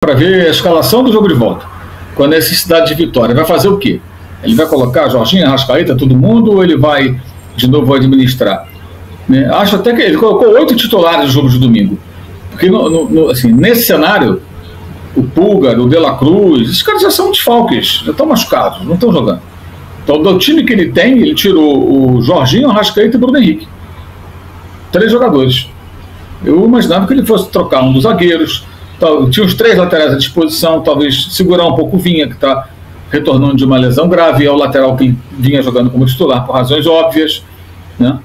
para ver a escalação do jogo de volta, com a necessidade de vitória. Vai fazer o quê? Ele vai colocar Jorginho, Arrascaeta, todo mundo, ou ele vai de novo administrar? Né? Acho até que ele colocou 8 titulares no jogo de domingo. Porque assim, nesse cenário, o Pulgar, o De La Cruz, esses caras já são desfalques, já estão machucados, não estão jogando. Então, do time que ele tem, ele tirou o Jorginho, o Arrascaeta e o Bruno Henrique. 3 jogadores. Eu imaginava que ele fosse trocar um dos zagueiros, tinha os 3 laterais à disposição, talvez segurar um pouco o Vinha, que está retornando de uma lesão grave, é o lateral que ele vinha jogando como titular, por razões óbvias, né?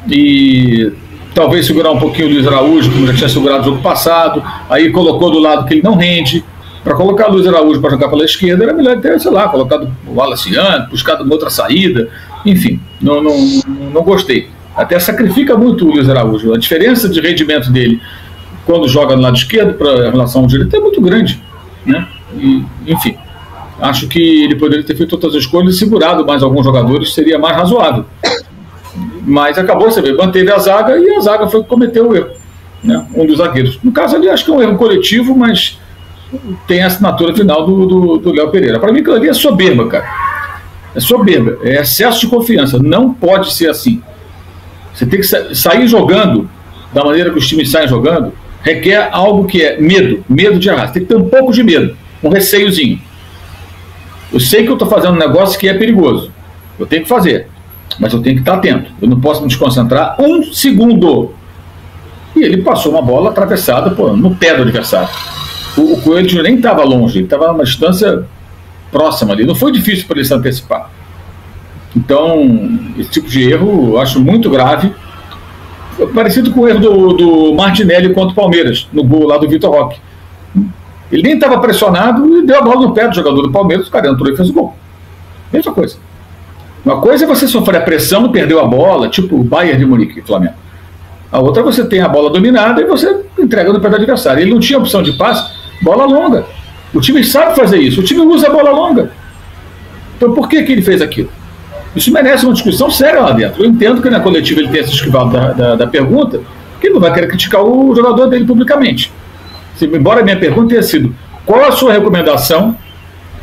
E talvez segurar um pouquinho o Luiz Araújo, como já tinha segurado o jogo passado, aí colocou do lado que ele não rende. Para colocar o Luiz Araújo para jogar pela esquerda, era melhor ter, sei lá, colocado o Wallace Ian, buscado uma outra saída, enfim, não gostei. Até sacrifica muito o Luiz Araújo. A diferença de rendimento dele quando joga no lado esquerdo para a relação ao direito é muito grande, né? E, enfim, acho que ele poderia ter feito outras escolhas e segurado mais alguns jogadores, seria mais razoável. Mas acabou, você vê, manteve a zaga e a zaga foi que cometeu o erro, né? Um dos zagueiros. No caso ali, acho que é um erro coletivo, mas tem a assinatura final do Léo Pereira. Para mim, aquilo ali é soberba, cara. É soberba, é excesso de confiança. Não pode ser assim. Você tem que sair jogando da maneira que os times saem jogando, requer algo que é medo de errar. Você tem que ter um pouco de medo, um receiozinho. Eu sei que eu estou fazendo um negócio que é perigoso. Eu tenho que fazer, mas eu tenho que estar atento. Eu não posso me desconcentrar um segundo. E ele passou uma bola atravessada no pé do adversário. O Coelho nem estava longe, ele estava a uma distância próxima ali. Não foi difícil para ele se antecipar. Então, esse tipo de erro eu acho muito grave. Parecido com o erro do Martinelli contra o Palmeiras, no gol lá do Vitor Roque. Ele nem estava pressionado e deu a bola no pé do jogador do Palmeiras, o cara entrou e fez o gol. Mesma coisa. Uma coisa é você sofrer a pressão e perdeu a bola, tipo o Bayern de Munique, Flamengo. A outra é você tem a bola dominada e você entrega no pé do adversário. Ele não tinha opção de passe, bola longa. O time sabe fazer isso, o time usa a bola longa. Então por que ele fez aquilo? Isso merece uma discussão séria lá dentro. Eu entendo que na coletiva ele tenha se esquivado da pergunta, que ele não vai querer criticar o jogador dele publicamente. Embora a minha pergunta tenha sido: qual a sua recomendação,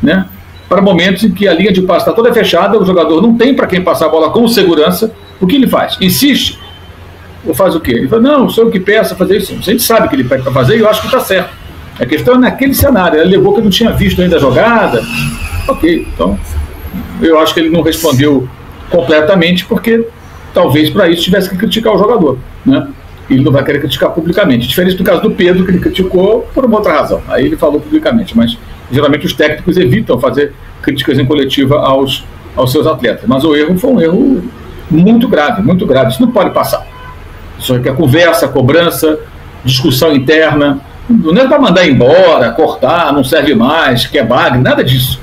né, para momentos em que a linha de passe está toda fechada, o jogador não tem para quem passar a bola com segurança, o que ele faz? Insiste? Ou faz o quê? Ele fala: não, sou eu que peço a fazer isso. A gente sabe que ele pede para fazer e eu acho que está certo. A questão é naquele cenário. Ele alegou que não tinha visto ainda a jogada. Ok, então eu acho que ele não respondeu completamente, porque talvez para isso tivesse que criticar o jogador, né? Ele não vai querer criticar publicamente. Diferente do caso do Pedro, que ele criticou por uma outra razão. Aí ele falou publicamente, mas geralmente os técnicos evitam fazer críticas em coletiva aos seus atletas. Mas o erro foi um erro muito grave, muito grave. Isso não pode passar. Isso requer conversa, cobrança, discussão interna. Não é para mandar embora, cortar, não serve mais, quer bagre, nada disso.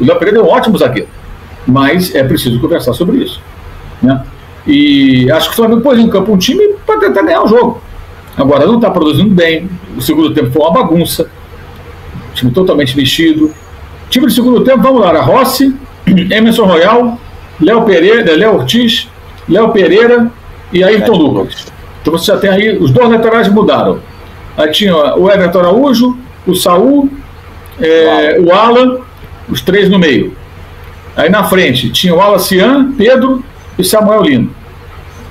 O Léo Pereira é um ótimo zagueiro, mas é preciso conversar sobre isso, né? E acho que o Flamengo pôs em campo um time para tentar ganhar o jogo. Agora não está produzindo bem. O segundo tempo foi uma bagunça, time totalmente mexido. Time de segundo tempo, vamos lá: era Rossi, Emerson Royal, Léo Pereira, Léo Ortiz, Léo Pereira e Ayrton Lucas. Então você já tem aí, os 2 laterais mudaram. Aí tinha o Everton Araújo, o Saul, o Alan, os 3 no meio. Aí na frente tinha o Wallace Ian, Pedro e Samuel Lino.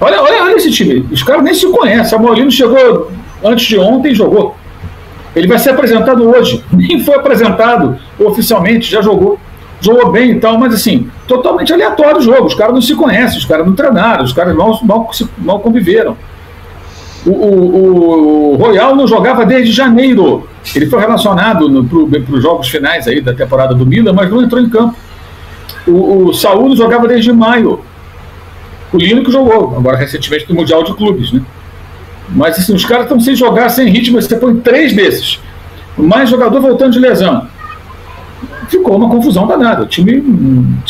Olha esse time. Os caras nem se conhecem. Samuel Lino chegou antes de ontem e jogou. Ele vai ser apresentado hoje. Nem foi apresentado oficialmente, já jogou. Jogou bem e tal, mas assim, totalmente aleatório o jogo. Os caras não se conhecem, os caras não treinaram, os caras mal conviveram. O Royal não jogava desde janeiro. Ele foi relacionado para os jogos finais aí da temporada do Milan, mas não entrou em campo. O Saúl jogava desde maio. O Lino que jogou, agora recentemente no Mundial de Clubes, né? Mas assim, os caras estão sem jogar, sem ritmo. Você põe 3 desses, mais jogador voltando de lesão. Ficou uma confusão danada. O time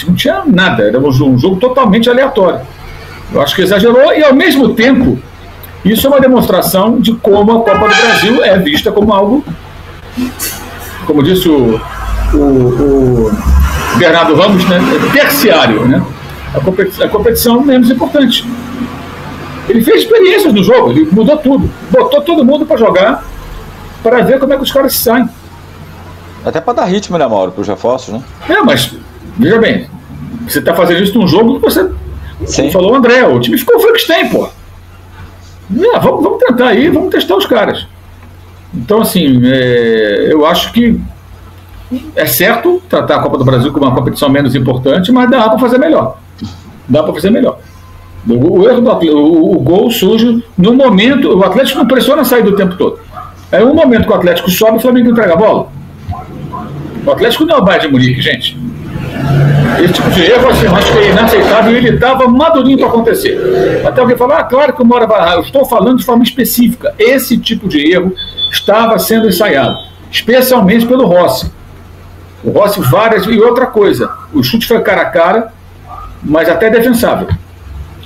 não tinha nada, era um jogo totalmente aleatório. Eu acho que exagerou e, ao mesmo tempo, isso é uma demonstração de como a Copa do Brasil é vista como algo, como disse o Bernardo Ramos, né, terciário, né? A competição menos importante. Ele fez experiências no jogo, ele mudou tudo, botou todo mundo para jogar, para ver como é que os caras saem. Até para dar ritmo, né, Mauro, para os reforços, né? Mas, veja bem, você está fazendo isso num jogo que você... Como falou o André, o time ficou Frankenstein, pô. Vamos tentar aí, vamos testar os caras. Então, assim, eu acho que é certo tratar a Copa do Brasil como uma competição menos importante, mas dá para fazer melhor. Dá para fazer melhor. O erro do Atlético, o gol surge no momento, o Atlético não pressiona a saída o tempo todo. Aí um momento que o Atlético sobe, o Flamengo entrega a bola. O Atlético não é o Bayern de Munique, gente. Esse tipo de erro, assim, eu acho que é inaceitável e ele estava madurinho para acontecer. Até alguém fala, claro que uma hora vai errar. Eu estou falando de forma específica. Esse tipo de erro estava sendo ensaiado, especialmente pelo Rossi. O Rossi várias... E outra coisa, o chute foi cara a cara, mas até defensável.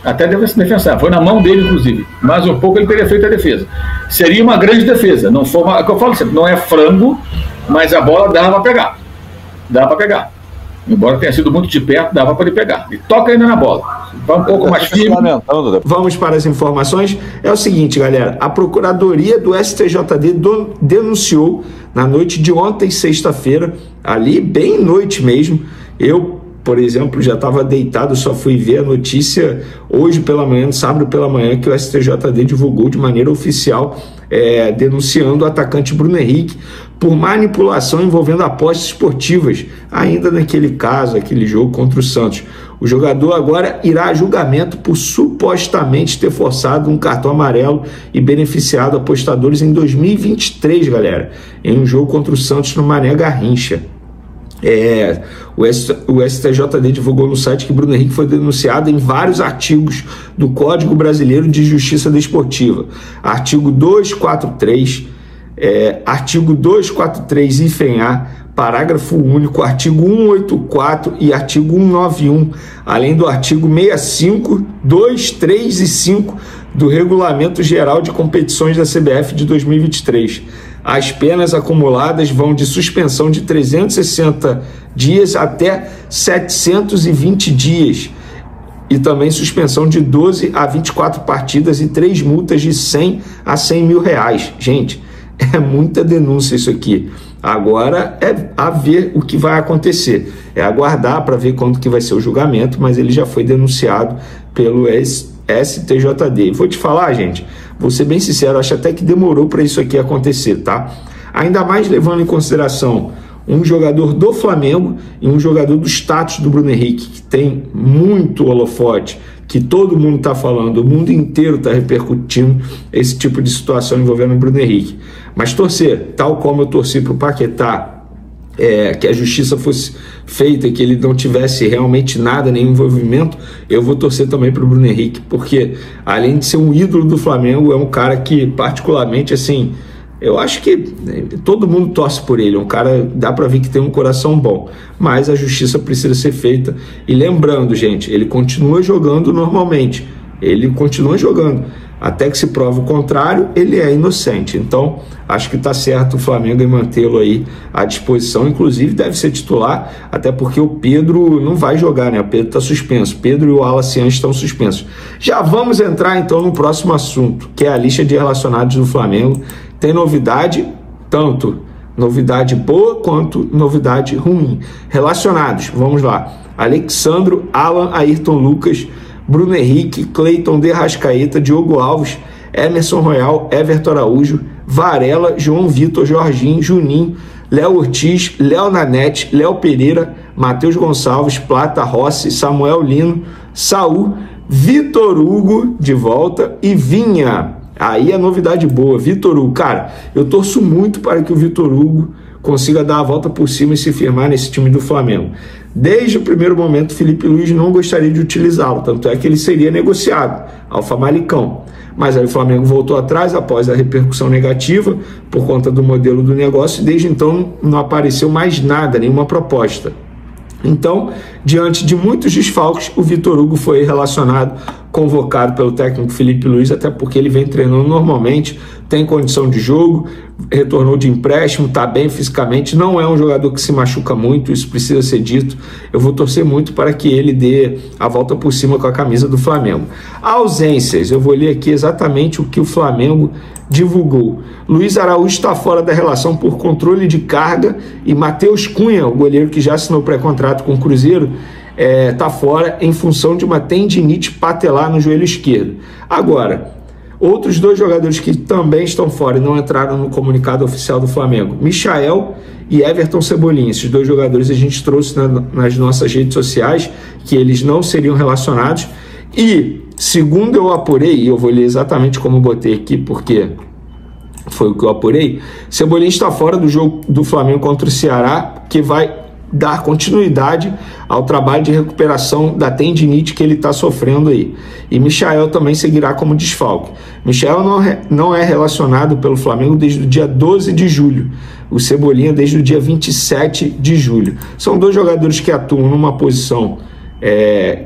Até defensável. Foi na mão dele, inclusive. Mais um pouco ele teria feito a defesa. Seria uma grande defesa. Não foi uma... É o que eu falo sempre, não é frango, mas a bola dava para pegar. Dava para pegar. Embora tenha sido muito de perto, dava para ele pegar. E toca ainda na bola. Vai um pouco mais firme. Vamos para as informações. É o seguinte, galera. A Procuradoria do STJD denunciou na noite de ontem, sexta-feira, ali bem noite mesmo. Eu, por exemplo, já estava deitado, só fui ver a notícia hoje pela manhã, no sábado pela manhã, que o STJD divulgou de maneira oficial, denunciando o atacante Bruno Henrique por manipulação envolvendo apostas esportivas, ainda naquele caso, aquele jogo contra o Santos. O jogador agora irá a julgamento por supostamente ter forçado um cartão amarelo e beneficiado apostadores em 2023, galera, em um jogo contra o Santos no Mané Garrincha. O STJD divulgou no site que Bruno Henrique foi denunciado em vários artigos do Código Brasileiro de Justiça Desportiva. Artigo 243, artigo 243, hífen A, parágrafo único, artigo 184 e artigo 191, além do artigo 65, 2, 3 e 5 do Regulamento Geral de Competições da CBF de 2023. As penas acumuladas vão de suspensão de 360 dias até 720 dias e também suspensão de 12 a 24 partidas e 3 multas de 100 a 100 mil reais. Gente, é muita denúncia isso aqui. Agora é a ver o que vai acontecer. É aguardar para ver quando que vai ser o julgamento, mas ele já foi denunciado pelo STJD. Vou te falar, gente, vou ser bem sincero, acho até que demorou para isso aqui acontecer, tá? Ainda mais levando em consideração um jogador do Flamengo e um jogador do status do Bruno Henrique, que tem muito holofote, que todo mundo está falando, o mundo inteiro está repercutindo esse tipo de situação envolvendo o Bruno Henrique. Mas torcer, tal como eu torci para o Paquetá, que a justiça fosse feita, que ele não tivesse realmente nada, nenhum envolvimento, eu vou torcer também para o Bruno Henrique, porque além de ser um ídolo do Flamengo, é um cara que particularmente, assim, eu acho que todo mundo torce por ele, é um cara, dá para ver que tem um coração bom, mas a justiça precisa ser feita. E lembrando, gente, ele continua jogando normalmente, ele continua jogando, até que se prove o contrário, ele é inocente. Então, acho que está certo o Flamengo em mantê-lo aí à disposição. Inclusive, deve ser titular, até porque o Pedro não vai jogar, né? O Pedro está suspenso. Pedro e o Alacian estão suspensos. Já vamos entrar, então, no próximo assunto, que é a lista de relacionados do Flamengo. Tem novidade, tanto novidade boa quanto novidade ruim. Relacionados, vamos lá. Alexandro, Alan, Ayrton Lucas, Bruno Henrique, Cleiton de Arrascaeta, Diogo Alves, Emerson Royal, Everton Araújo, Varela, João Vitor, Jorginho, Juninho, Léo Ortiz, Léo Nanete, Léo Pereira, Matheus Gonçalves, Plata, Rossi, Samuel Lino, Saul, Vitor Hugo de volta e Vinha. Aí é novidade boa, Vitor Hugo. Cara, eu torço muito para que o Vitor Hugo consiga dar a volta por cima e se firmar nesse time do Flamengo. Desde o primeiro momento, Felipe Luiz não gostaria de utilizá-lo, tanto é que ele seria negociado ao Famalicão. Mas aí o Flamengo voltou atrás após a repercussão negativa por conta do modelo do negócio e desde então não apareceu mais nada, nenhuma proposta. Então, diante de muitos desfalques, o Vitor Hugo foi relacionado, convocado pelo técnico Felipe Luiz, até porque ele vem treinando normalmente, tem condição de jogo, retornou de empréstimo, está bem fisicamente, não é um jogador que se machuca muito, isso precisa ser dito. Eu vou torcer muito para que ele dê a volta por cima com a camisa do Flamengo. Ausências, eu vou ler aqui exatamente o que o Flamengo divulgou. Luiz Araújo está fora da relação por controle de carga e Matheus Cunha, o goleiro que já assinou pré-contrato com o Cruzeiro, está fora em função de uma tendinite patelar no joelho esquerdo. Agora, outros 2 jogadores que também estão fora e não entraram no comunicado oficial do Flamengo, Michael e Everton Cebolinha. Esses 2 jogadores a gente trouxe nas nossas redes sociais que eles não seriam relacionados. E, segundo eu apurei, e eu vou ler exatamente como eu botei aqui, porque foi o que eu apurei, Cebolinha está fora do jogo do Flamengo contra o Ceará, que vai dar continuidade ao trabalho de recuperação da tendinite que ele está sofrendo aí. E Michael também seguirá como desfalque. Michael não é relacionado pelo Flamengo desde o dia 12 de julho. O Cebolinha desde o dia 27 de julho. São 2 jogadores que atuam numa posição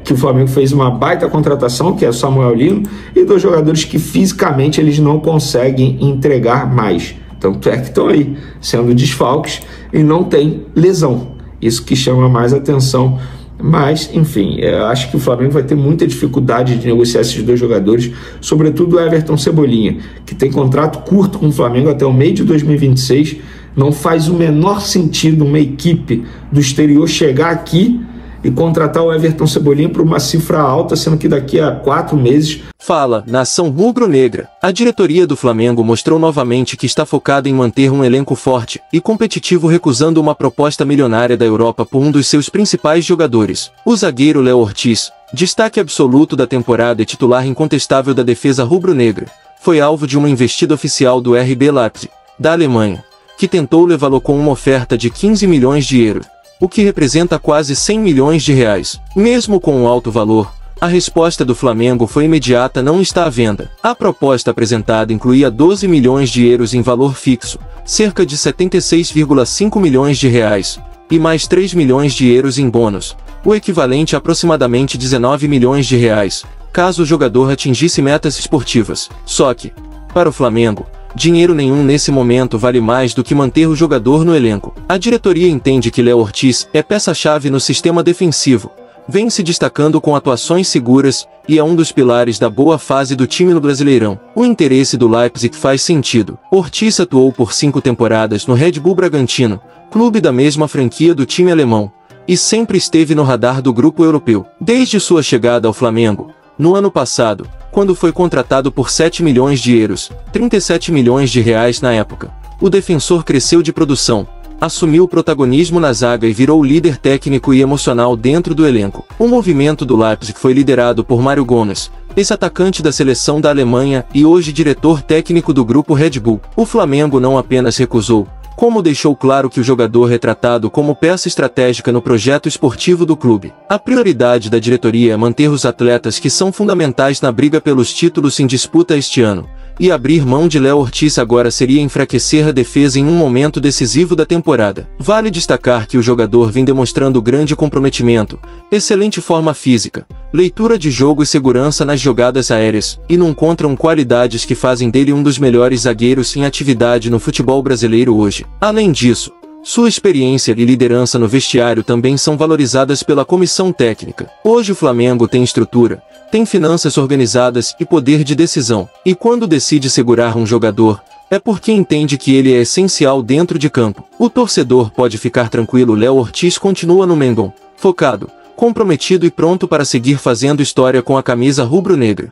que o Flamengo fez uma baita contratação, que é o Samuel Lino, e 2 jogadores que fisicamente eles não conseguem entregar mais. Tanto é que estão aí, sendo desfalques e não tem lesão. Isso que chama mais atenção. Mas, enfim, acho que o Flamengo vai ter muita dificuldade de negociar esses 2 jogadores, sobretudo o Everton Cebolinha, que tem contrato curto com o Flamengo até o meio de 2026. Não faz o menor sentido uma equipe do exterior chegar aqui e contratar o Everton Cebolinha por uma cifra alta, sendo que daqui a 4 meses... Fala, nação rubro-negra. A diretoria do Flamengo mostrou novamente que está focada em manter um elenco forte e competitivo, recusando uma proposta milionária da Europa por um dos seus principais jogadores, o zagueiro Léo Ortiz, destaque absoluto da temporada e titular incontestável da defesa rubro-negra. Foi alvo de uma investida oficial do RB Leipzig, da Alemanha, que tentou levá-lo com uma oferta de 15 milhões de euros, o que representa quase 100 milhões de reais. Mesmo com um alto valor, a resposta do Flamengo foi imediata: não está à venda. A proposta apresentada incluía 12 milhões de euros em valor fixo, cerca de 76,5 milhões de reais, e mais 3 milhões de euros em bônus, o equivalente a aproximadamente 19 milhões de reais, caso o jogador atingisse metas esportivas. Só que, para o Flamengo, dinheiro nenhum nesse momento vale mais do que manter o jogador no elenco. A diretoria entende que Léo Ortiz é peça-chave no sistema defensivo, vem se destacando com atuações seguras e é um dos pilares da boa fase do time no Brasileirão. O interesse do Leipzig faz sentido. Ortiz atuou por 5 temporadas no Red Bull Bragantino, clube da mesma franquia do time alemão, e sempre esteve no radar do grupo europeu. Desde sua chegada ao Flamengo, no ano passado, quando foi contratado por 7 milhões de euros, 37 milhões de reais na época, o defensor cresceu de produção, assumiu o protagonismo na zaga e virou líder técnico e emocional dentro do elenco. O movimento do Leipzig foi liderado por Mário Gomes, ex-atacante da seleção da Alemanha e hoje diretor técnico do grupo Red Bull. O Flamengo não apenas recusou, como deixou claro que o jogador é tratado como peça estratégica no projeto esportivo do clube. A prioridade da diretoria é manter os atletas que são fundamentais na briga pelos títulos em disputa este ano, e abrir mão de Léo Ortiz agora seria enfraquecer a defesa em um momento decisivo da temporada. Vale destacar que o jogador vem demonstrando grande comprometimento, excelente forma física, leitura de jogo e segurança nas jogadas aéreas, e não encontram qualidades que fazem dele um dos melhores zagueiros em atividade no futebol brasileiro hoje. Além disso, sua experiência e liderança no vestiário também são valorizadas pela comissão técnica. Hoje o Flamengo tem estrutura, tem finanças organizadas e poder de decisão, e quando decide segurar um jogador, é porque entende que ele é essencial dentro de campo. O torcedor pode ficar tranquilo, Léo Ortiz continua no Mengão, focado, comprometido e pronto para seguir fazendo história com a camisa rubro-negra.